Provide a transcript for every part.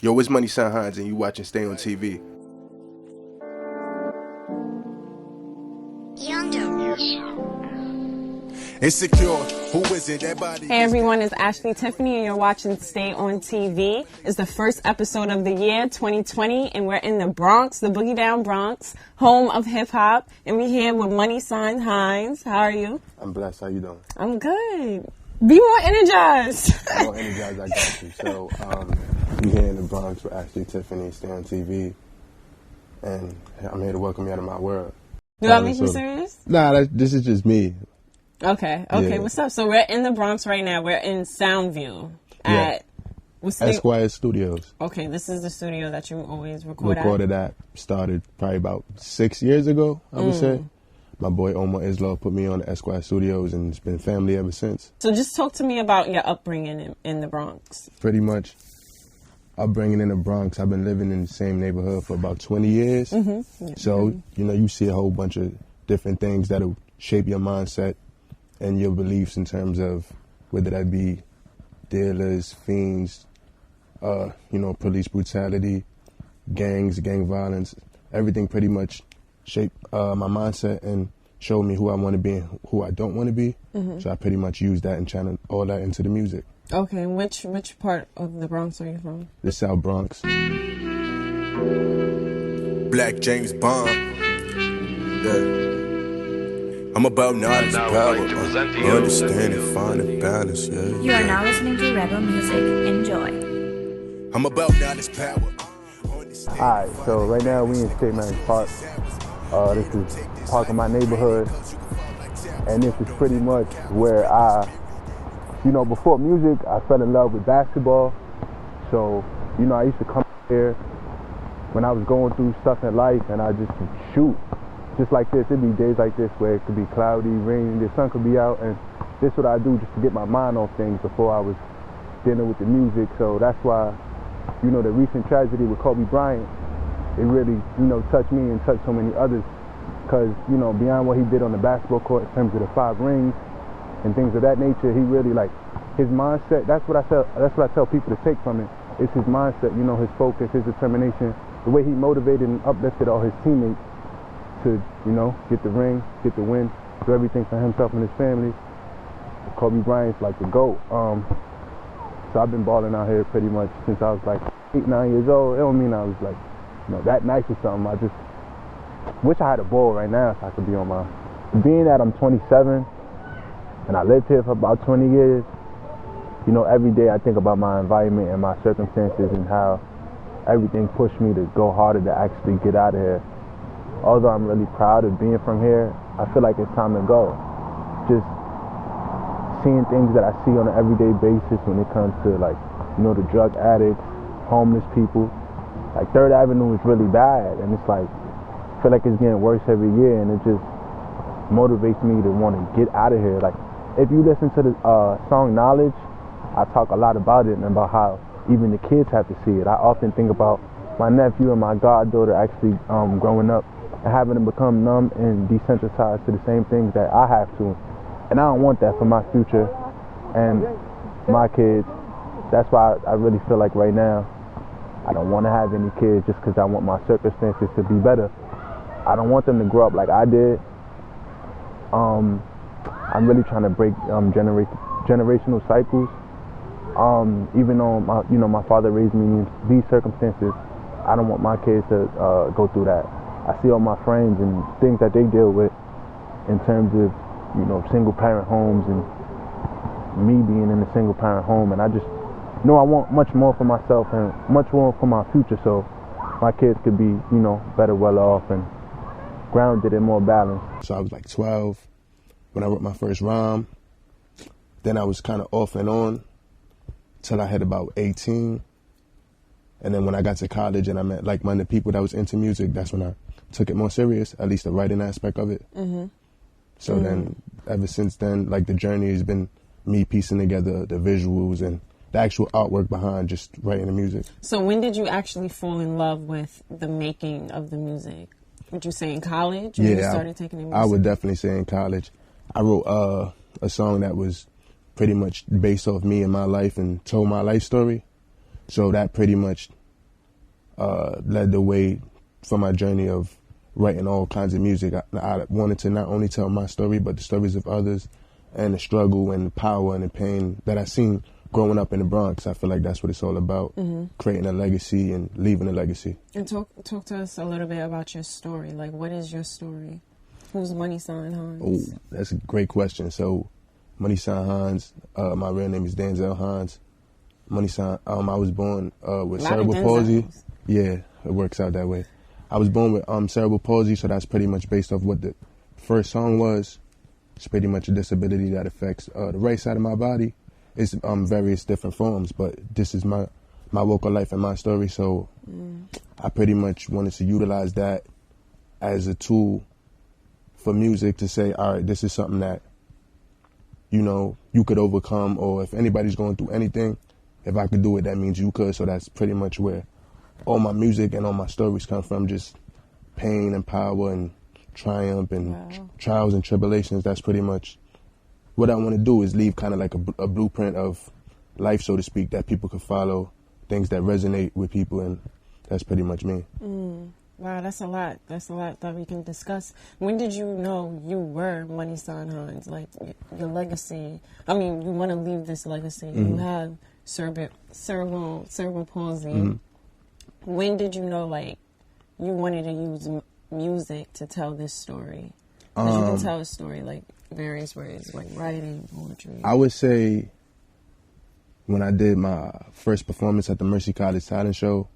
Yo, it's MoneySign Hines, and you watching Stay on TV. Insecure, who is it? That body. Hey everyone, it's Ashley Tiffaney and you're watching Stay on TV. It's the first episode of the year, 2020, and we're in the Bronx, the boogie down Bronx, home of hip hop, and we're here with MoneySign Hines. How are you? I'm blessed. How you doing? I'm good. Be more energized. More energized, I got you. So, we here in the Bronx with Ashley Tiffaney, Stay on TV, and I'm here to welcome you out of my world. Do I make you serious? Nah, this is just me. Okay, Yeah. What's up? So we're in the Bronx right now. We're in Soundview at what's the Esquire Studios. Okay, this is the studio that you always record at. Started probably about 6 years ago, I would say. My boy Omar Islo put me on the Esquire Studios, and it's been family ever since. So just talk to me about your upbringing in the Bronx. Pretty much upbringing in the Bronx. I've been living in the same neighborhood for about 20 years. Mm-hmm. Yeah. So, you see a whole bunch of different things that'll shape your mindset and your beliefs in terms of whether that be dealers, fiends, police brutality, gangs, gang violence. Everything pretty much shaped my mindset and showed me who I want to be and who I don't want to be. Mm-hmm. So I pretty much used that and channeled all that into the music. Okay, which part of the Bronx are you from? The South Bronx. Black James Bond. Yeah. I'm about knowledge, power, understand and find a balance, yeah. You are now listening to Rebel Music. Enjoy. I'm about knowledge, power. Alright, so right now we in St. Mary's Park. This is park of my neighborhood. And this is pretty much where before music, I fell in love with basketball. So, I used to come here when I was going through stuff in life and I just shoot. Just like this, it'd be days like this where it could be cloudy, rainy, the sun could be out, and this is what I do just to get my mind off things before I was dealing with the music. So that's why, the recent tragedy with Kobe Bryant, it really, touched me and touched so many others. Because, beyond what he did on the basketball court in terms of the 5 rings and things of that nature, he really, his mindset, that's what I tell people to take from it. It's his mindset, his focus, his determination, the way he motivated and uplifted all his teammates to, get the ring, get the win, do everything for himself and his family. Kobe Bryant's like the GOAT. So I've been balling out here pretty much since I was 8, 9 years old. It don't mean I was that nice or something. I just wish I had a ball right now so I could be on my... Being that I'm 27 and I lived here for about 20 years, every day I think about my environment and my circumstances and how everything pushed me to go harder to actually get out of here. Although I'm really proud of being from here, I feel like it's time to go. Just seeing things that I see on an everyday basis when it comes to the drug addicts, homeless people. 3rd Avenue is really bad, and it's I feel like it's getting worse every year, and it just motivates me to want to get out of here. If you listen to the song Knowledge, I talk a lot about it and about how even the kids have to see it. I often think about my nephew and my goddaughter actually growing up and having them become numb and desensitized to the same things that I have to. And I don't want that for my future and my kids. That's why I really feel like right now, I don't want to have any kids just because I want my circumstances to be better. I don't want them to grow up like I did. I'm really trying to break generational cycles. Even though my father raised me in these circumstances, I don't want my kids to go through that. I see all my friends and things that they deal with in terms of, single parent homes and me being in a single parent home. And I just know I want much more for myself and much more for my future so my kids could be, better well off and grounded and more balanced. So I was 12 when I wrote my first rhyme. Then I was kind of off and on till I hit about 18. And then when I got to college and I met like-minded people that was into music, that's when I took it more serious, at least the writing aspect of it. Mm-hmm. So then, ever since then, the journey has been me piecing together the visuals and the actual artwork behind just writing the music. So when did you actually fall in love with the making of the music? Would you say in college when you started taking the music? I would definitely say in college. I wrote a song that was pretty much based off me and my life and told my life story. So that pretty much led the way for my journey of writing all kinds of music. I wanted to not only tell my story, but the stories of others and the struggle and the power and the pain that I seen growing up in the Bronx. I feel like that's what it's all about, creating a legacy and leaving a legacy. And talk to us a little bit about your story. Like, what is your story? Who's MoneySign Hines? Oh, that's a great question. So, MoneySign Hines, my real name is Denzel Hines. MoneySign, I was born with cerebral palsy. Yeah, it works out that way. I was born with cerebral palsy, so that's pretty much based off what the first song was. It's pretty much a disability that affects the right side of my body. It's various different forms, but this is my vocal life and my story, so I pretty much wanted to utilize that as a tool for music to say, all right, this is something that, you could overcome, or if anybody's going through anything, if I could do it, that means you could. So that's pretty much where all my music and all my stories come from, just pain and power and triumph and trials and tribulations. That's pretty much what I want to do, is leave kind of like a blueprint of life, so to speak, that people could follow, things that resonate with people, and that's pretty much me. Wow, that's a lot. That's a lot that we can discuss. When did you know you were MoneySign Hines? Like, your legacy. I mean, you want to leave this legacy. You have cerebral palsy. When did you know, like, you wanted to use music to tell this story? 'Cause you can tell a story, like, various ways, like writing, poetry. I would say when I did my first performance at the Mercy College Talent Show,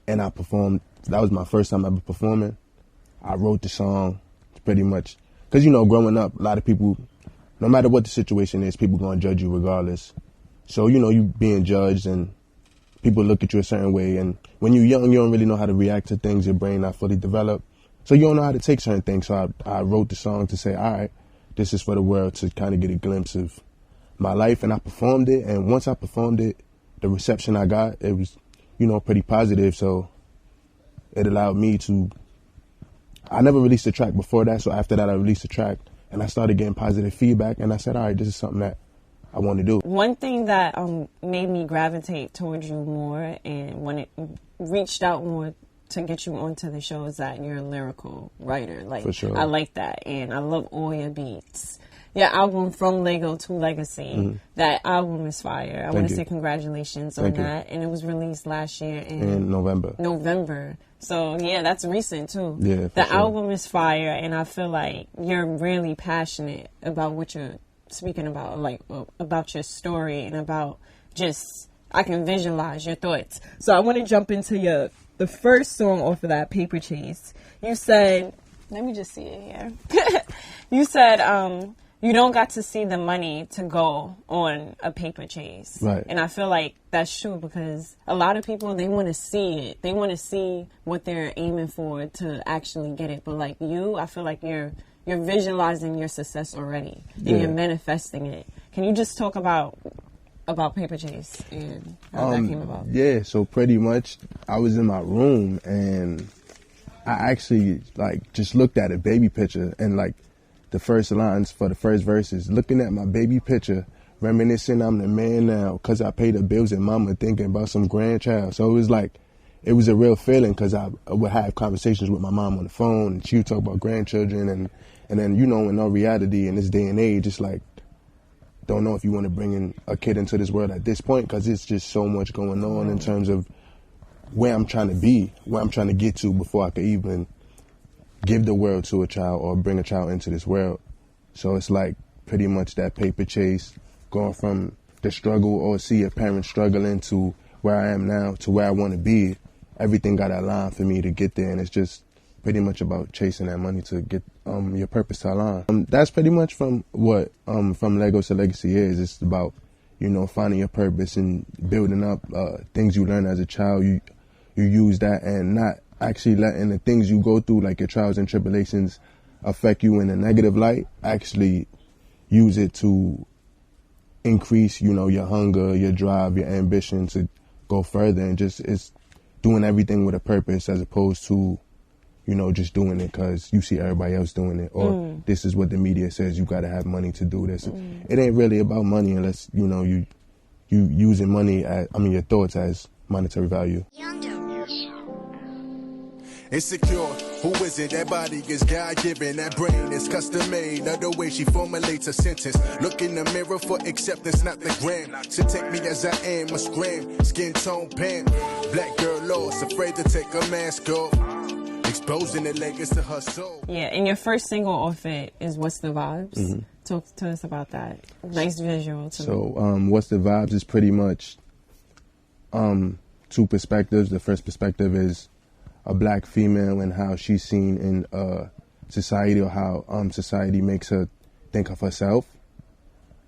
and I performed, that was my first time ever performing. I wrote the song pretty much, because, growing up, a lot of people, no matter what the situation is, people going to judge you regardless. So, you being judged and people look at you a certain way. And when you're young, you don't really know how to react to things. Your brain not fully developed. So you don't know how to take certain things. So I wrote the song to say, all right, this is for the world to kind of get a glimpse of my life. And I performed it. And once I performed it, the reception I got, it was, pretty positive. So it allowed me to, I never released a track before that. So after that, I released a track and I started getting positive feedback. And I said, all right, this is something that I want to do. One thing that made me gravitate towards you more, and when it reached out more to get you onto the show, is that you're a lyrical writer. Like, for sure. I like that, and I love all your beats. Your album, From Lego to Legacy, that album is fire. I want to say congratulations on that. And it was released last year in November. So, yeah, that's recent, too. Yeah, the album is fire, and I feel like you're really passionate about what you're speaking about, like about your story and about just, I can visualize your thoughts. So I want to jump into the first song off of that, Paper Chase. You said, let me just see it here. You said, you don't got to see the money to go on a paper chase. Right. And I feel like that's true, because a lot of people, they want to see it. They want to see what they're aiming for to actually get it. But like you, I feel like you're visualizing your success already, and you're manifesting it. Can you just talk about Paper Chase and how that came about? Yeah, so pretty much I was in my room and I actually just looked at a baby picture, and the first lines for the first verses, looking at my baby picture, reminiscing I'm the man now, 'cause I pay the bills and mama thinking about some grandchild. So it was a real feeling, because I would have conversations with my mom on the phone, and she would talk about grandchildren, and then, in all reality, in this day and age, it's don't know if you want to bring in a kid into this world at this point, because it's just so much going on in terms of where I'm trying to be, where I'm trying to get to before I could even give the world to a child or bring a child into this world. So it's pretty much that paper chase, going from the struggle or see a parent struggling to where I am now to where I want to be. Everything got aligned for me to get there, and it's just pretty much about chasing that money to get your purpose to align. That's pretty much from what From Lego to Legacy is. It's about, finding your purpose and building up things you learn as a child. You use that, and not actually letting the things you go through, like your trials and tribulations, affect you in a negative light. Actually use it to increase, your hunger, your drive, your ambition to go further, and just it's doing everything with a purpose, as opposed to, just doing it because you see everybody else doing it, or this is what the media says, you got to have money to do this. It ain't really about money unless, you using money your thoughts as monetary value. Insecure, who is it? That body is God-given, that brain is custom-made. Not the way she formulates a sentence. Look in the mirror for acceptance, not the gram. So take me as I am, a scram, skin tone pant. Black girl lost, afraid to take her mask off. Exposing the layers to her soul. Yeah, and your first single off it is What's the Vibes? Mm-hmm. Talk to us about that. Nice visual too. So, What's the Vibes is pretty much two perspectives. The first perspective is a black female and how she's seen in society, or how society makes her think of herself.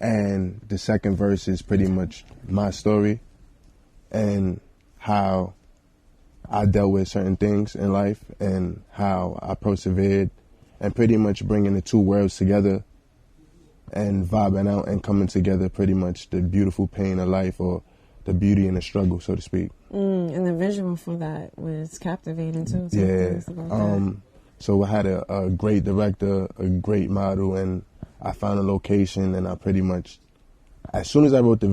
And the second verse is pretty much my story and how I dealt with certain things in life and how I persevered, and pretty much bringing the two worlds together and vibing out and coming together, pretty much the beautiful pain of life, or the beauty and the struggle, so to speak. And the visual for that was captivating too. Yeah. So I had a great director, a great model, and I found a location, and I pretty much, as soon as I wrote the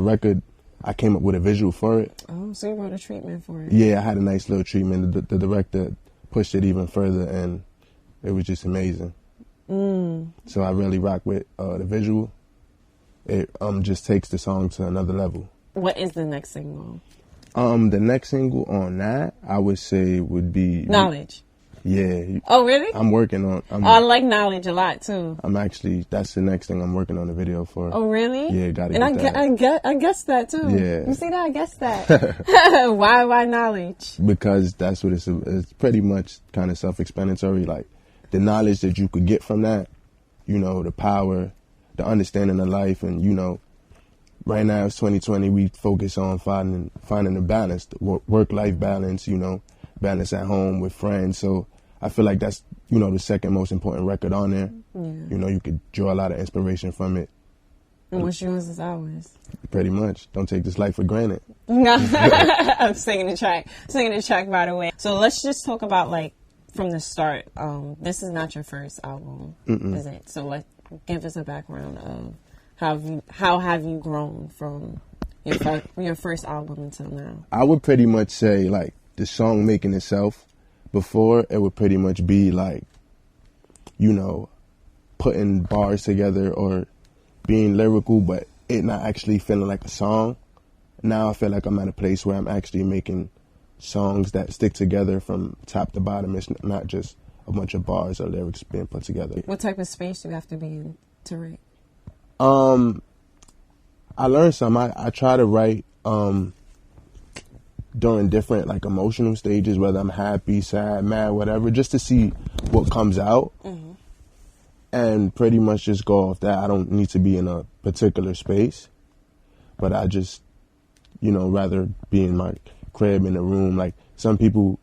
record, I came up with a visual for it. Oh, so you wrote a treatment for it? Yeah, I had a nice little treatment. The director pushed it even further, and it was just amazing. So I really rock with the visual. It just takes the song to another level. What is the next single? The next single on that, I would say, would be Knowledge. Yeah. Oh, really? I'm working on. I like Knowledge a lot too. That's the next thing I'm working on a video for. Oh, really? Yeah, gotta and get that. I guess that too. Yeah. You see that? I guess that. Why Knowledge? Because that's what it's pretty much kind of self-explanatory. Like the knowledge that you could get from that, the power, the understanding of life, and right now it's 2020. We focus on finding a balance, the work-life balance. Balance at home with friends. So I feel like that's the second most important record on there. Yeah. You could draw a lot of inspiration from it. And what's yours is ours. Pretty much. Don't take this life for granted. No, I'm singing the track by the way. So let's just talk about from the start. This is not your first album, is it? So give us a background of how have you grown from your first album until now? I would pretty much say the song making itself. Before, it would pretty much be putting bars together or being lyrical, but it not actually feeling like a song. Now I feel like I'm at a place where I'm actually making songs that stick together from top to bottom. It's not just a bunch of bars or lyrics being put together. What type of space do you have to be in to write? I learned some. I try to write during different emotional stages, whether I'm happy, sad, mad, whatever, just to see what comes out. And pretty much just go off that. I don't need to be in a particular space, but I just, rather be in my crib in a room. Like some people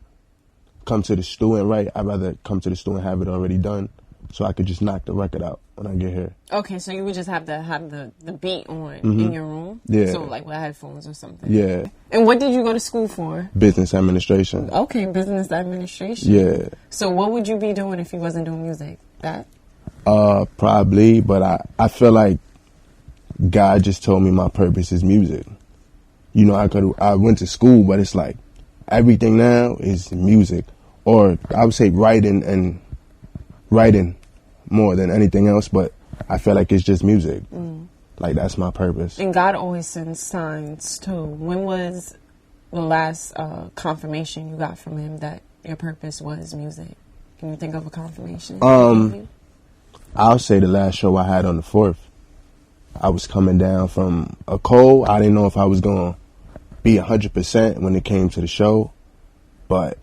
come to the studio and write. I'd rather come to the studio and have it already done, so I could just knock the record out when I get here. Okay, so you would just have to have the beat on in your room? Yeah. So with headphones or something? Yeah. And what did you go to school for? Business administration. Okay, business administration. Yeah. So what would you be doing if you wasn't doing music? That? Probably, but I feel like God just told me my purpose is music. I went to school, but it's everything now is music, or I would say writing more than anything else, but I feel like it's just music. That's my purpose. And God always sends signs too. When was the last confirmation you got from him that your purpose was music? Can you think of a confirmation? I'll say the last show I had on the 4th. I was coming down from a cold. I didn't know if I was going to be 100% when it came to the show, but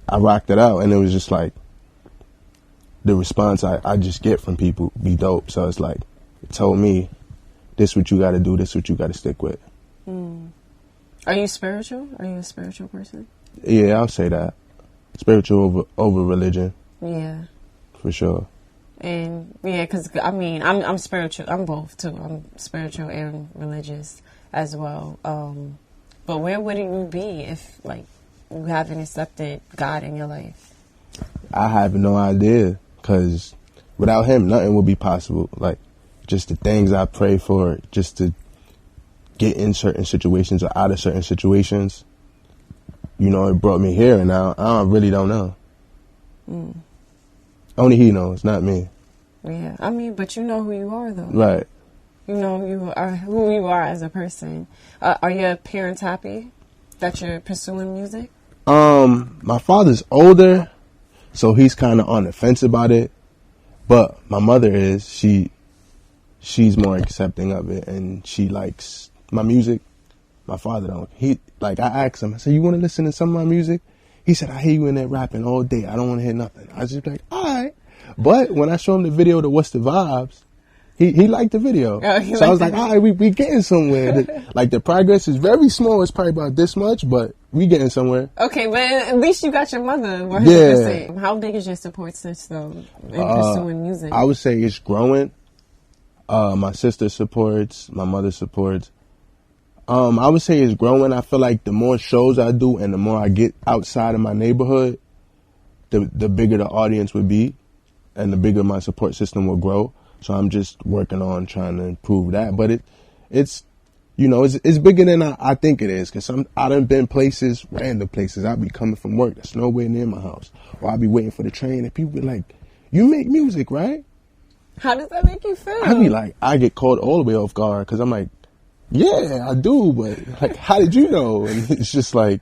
I rocked it out, and it was just the response I just get from people be dope. So it's it told me, this what you got to do, this what you got to stick with. Are you spiritual? Are you a spiritual person? Yeah, I'll say that. Spiritual over religion. Yeah. For sure. And yeah, because I'm spiritual. I'm both too. I'm spiritual and religious as well. But where would you be if you haven't accepted God in your life? I have no idea, because without him, nothing would be possible. Just the things I pray for, just to get in certain situations or out of certain situations, you know, it brought me here, and I really don't know. Only he knows, not me. Yeah, I mean, but you know who you are, though. Right. You know who you are as a person. Are your parents happy that you're pursuing music? My father's older, so he's kind of on the fence about it. But my mother is. She's more accepting of it, and she likes my music. My father don't. I asked him, I said, you want to listen to some of my music? He said, I hear you in there rapping all day. I don't want to hear nothing. I was just like, all right. But when I showed him the video to What's the Vibes, he liked the video. So I was like, all right, we getting somewhere. The progress is very small. It's probably about this much, but we getting somewhere. Okay, but at least you got your mother 100%. Yeah. How big is your support system in pursuing music? I would say it's growing. My sister supports. My mother supports. I would say it's growing. I feel like the more shows I do and the more I get outside of my neighborhood, the bigger the audience would be and the bigger my support system will grow. So I'm just working on trying to improve that. But it's bigger than I think it is, because I done been places, random places. I'll be coming from work that's nowhere near my house. Or I'll be waiting for the train and people be like, you make music, right? How does that make you feel? I be like, I get caught all the way off guard because I'm like, yeah, I do, but like, how did you know? And it's just like,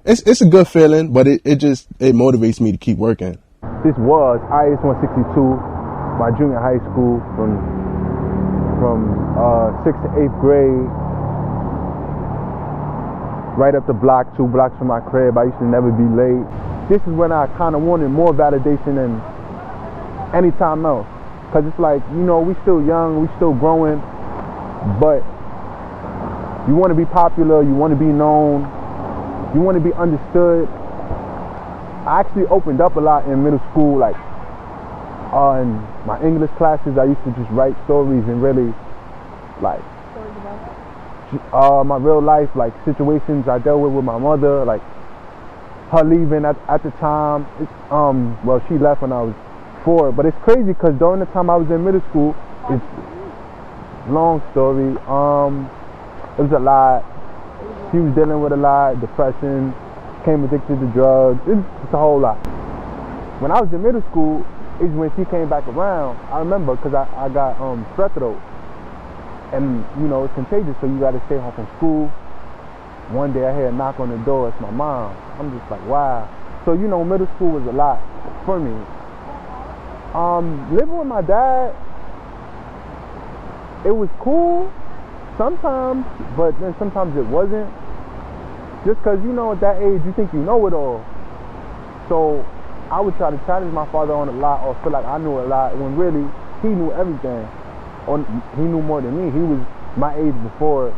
it's a good feeling, but it motivates me to keep working. This was IS 162. My junior high school from 6th to 8th grade, right up the block, 2 blocks from my crib. I used to never be late. This is when I kind of wanted more validation than any time else, because it's like, we still young, we still growing, but you want to be popular, you want to be known, you want to be understood. I actually opened up a lot in middle school, like in my English classes. I used to just write stories and really like my real life, like situations I dealt with my mother, like her leaving at the time. Well, she left when I was 4, but it's crazy because during the time I was in middle school, it's long story. It was a lot. She was dealing with a lot, depression, became addicted to drugs. It's a whole lot. When I was in middle school, is when she came back around. I remember because I got strep throat, and it's contagious, so you got to stay home from school. One day I hear a knock on the door. It's my mom. I'm just like, wow. So middle school was a lot for me. Living with my dad, it was cool sometimes, but then sometimes it wasn't. Just because at that age you think you know it all. So I would try to challenge my father on a lot, or feel like I knew a lot, when really he knew everything. Or he knew more than me. He was my age before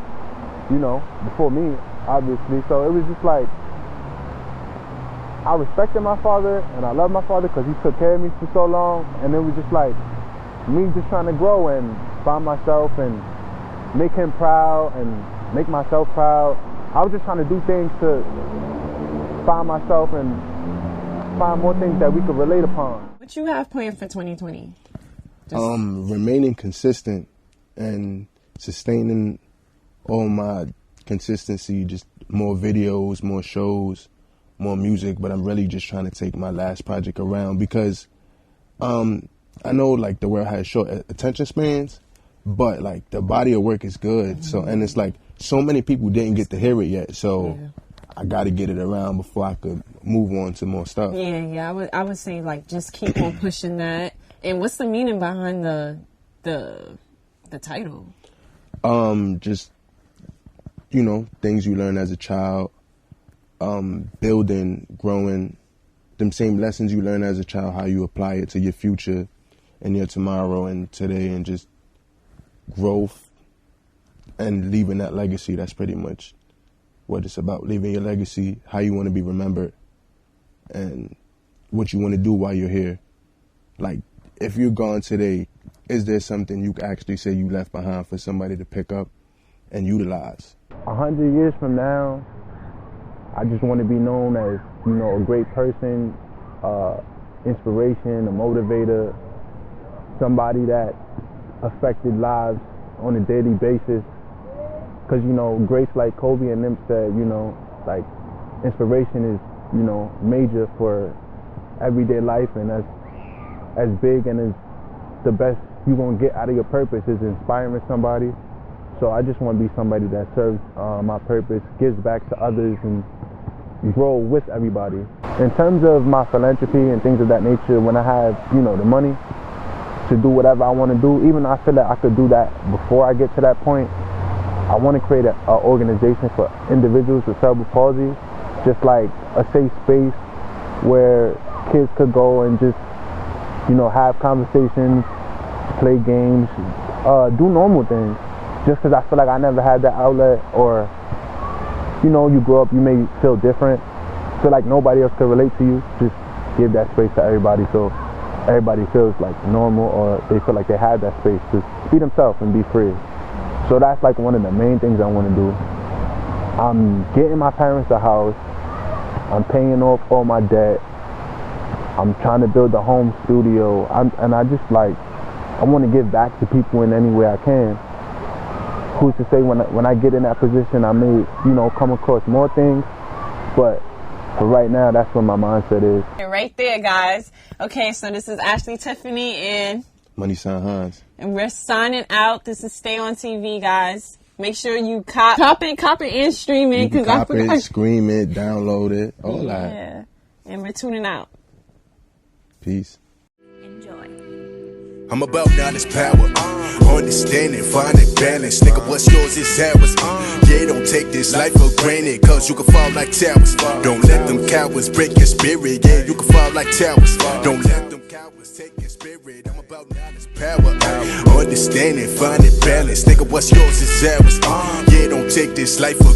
me, obviously. So it was just like, I respected my father and I loved my father because he took care of me for so long. And it was just like me just trying to grow and find myself and make him proud and make myself proud. I was just trying to do things to find myself and find more things that we could relate upon. What you have planned for 2020? Remaining consistent and sustaining all my consistency, just more videos, more shows, more music, but I'm really just trying to take my last project around because I know like the world has short attention spans, but like the body of work is good. So, and it's like so many people didn't get to hear it yet. So I got to get it around before I could move on to more stuff. Yeah. I would say like just keep on pushing that. And what's the meaning behind the title? Just things you learn as a child, building, growing, them same lessons you learn as a child, how you apply it to your future and your tomorrow and today, and just growth and leaving that legacy. That's pretty much what it's about, leaving your legacy, how you want to be remembered, and what you want to do while you're here. Like, if you're gone today, is there something you can actually say you left behind for somebody to pick up and utilize? 100 years from now, I just want to be known as, a great person, inspiration, a motivator, somebody that affected lives on a daily basis. Because, Grace, like Kobe and them said, like, inspiration is, you know, major for everyday life, and as big and as the best you're gonna get out of your purpose is inspiring somebody. So I just want to be somebody that serves my purpose, gives back to others, and grow with everybody. In terms of my philanthropy and things of that nature, when I have, you know, the money to do whatever I want to do, even though I feel that I could do that before I get to that point, I want to create an organization for individuals with cerebral palsy, just like a safe space where kids could go and just, you know, have conversations, play games, do normal things. Just because I feel like I never had that outlet, or, you know, you grow up, you may feel different, feel like nobody else could relate to you. Just give that space to everybody so everybody feels like normal, or they feel like they have that space to be themselves and be free. So that's like one of the main things I want to do. I'm getting my parents a house. I'm paying off all my debt. I'm trying to build a home studio. And I just like, I want to give back to people in any way I can. Who's to say when I get in that position, I may, you know, come across more things, but for right now, that's what my mindset is. Right there, guys. Okay, so this is Ashley Tiffaney and MoneySign Hines. And we're signing out. This is Stay on TV, guys. Make sure you cop it, and stream it. You can cop it, scream it, download it, all that. Yeah. And we're tuning out. Peace. Enjoy. I'm about knowledge, power, understanding, finding balance. Nigga, what's yours is ours. Yeah, don't take this life for granted, cause you can fall like towers. Don't let them cowards break your spirit. Yeah, you can fall like towers. Don't let them cowards take your spirit. I'm about knowledge, power, understanding, finding balance. Nigga, what's yours is ours. Yeah, don't take this life for